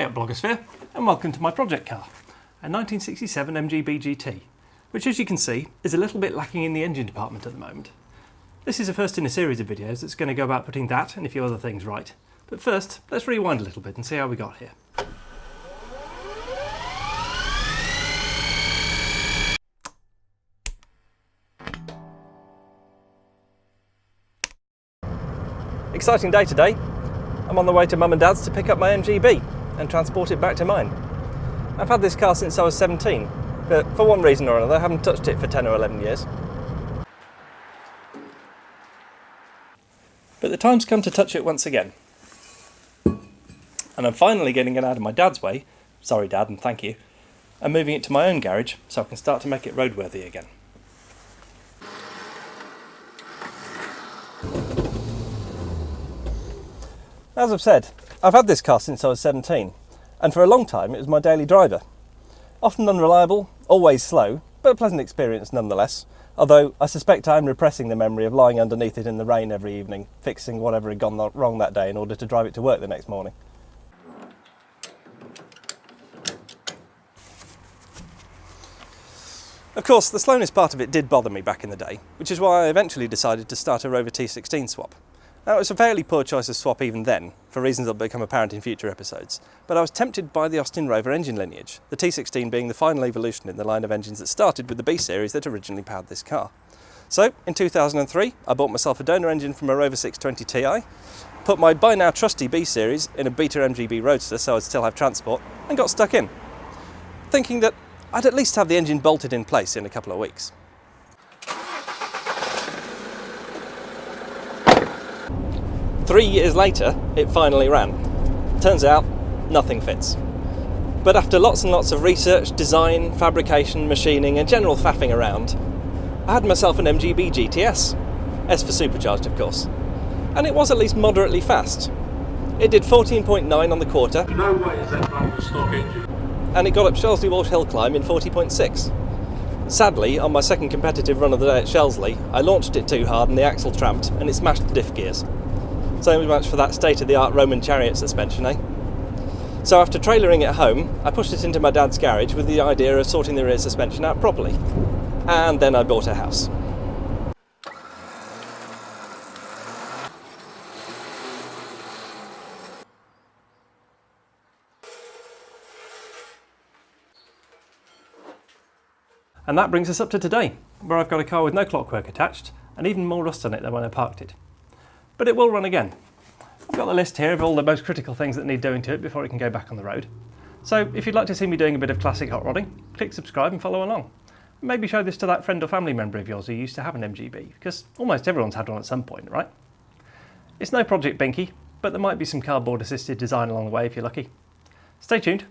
Hey up Blogosphere, and welcome to my project car, a 1967 MGB GT, which as you can see is a little bit lacking in the engine department at the moment. This is a first in a series of videos that's going to go about putting that and a few other things right. But first, let's rewind a little bit and see how we got here. Exciting day today. I'm on the way to Mum and Dad's to pick up my MGB and transport it back to mine. I've had this car since I was 17, but for one reason or another I haven't touched it for 10 or 11 years. But the time's come to touch it once again. And I'm finally getting it out of my dad's way, sorry Dad and thank you, and moving it to my own garage so I can start to make it roadworthy again. As I've said, I've had this car since I was 17, and for a long time it was my daily driver. Often unreliable, always slow, but a pleasant experience nonetheless, although I suspect I'm repressing the memory of lying underneath it in the rain every evening, fixing whatever had gone wrong that day in order to drive it to work the next morning. Of course, the slowness part of it did bother me back in the day, which is why I eventually decided to start a Rover T16 swap. Now, it was a fairly poor choice of swap even then, for reasons that will become apparent in future episodes, but I was tempted by the Austin Rover engine lineage, the T16 being the final evolution in the line of engines that started with the B-series that originally powered this car. So, in 2003, I bought myself a donor engine from a Rover 620 Ti, put my by now trusty B-series in a beta MGB Roadster so I'd still have transport, and got stuck in, thinking that I'd at least have the engine bolted in place in a couple of weeks. Three years later, it finally ran. Turns out, nothing fits. But after lots and lots of research, design, fabrication, machining and general faffing around, I had myself an MGB GTS. S for supercharged, of course. And it was at least moderately fast. It did 14.9 on the quarter. No way is that from the stock engine. And it got up Shelsley Walsh Hill Climb in 40.6. Sadly, on my second competitive run of the day at Shelsley, I launched it too hard and the axle tramped and it smashed the diff gears. So much for that state-of-the-art Roman chariot suspension, eh? So after trailering it home, I pushed it into my dad's garage with the idea of sorting the rear suspension out properly. And then I bought a house. And that brings us up to today, where I've got a car with no clockwork attached, and even more rust on it than when I parked it. But it will run again. I've got the list here of all the most critical things that need doing to it before it can go back on the road. So if you'd like to see me doing a bit of classic hot rodding, click subscribe and follow along. Maybe show this to that friend or family member of yours who used to have an MGB, because almost everyone's had one at some point, right? It's no Project Binky, but there might be some cardboard assisted design along the way if you're lucky. Stay tuned.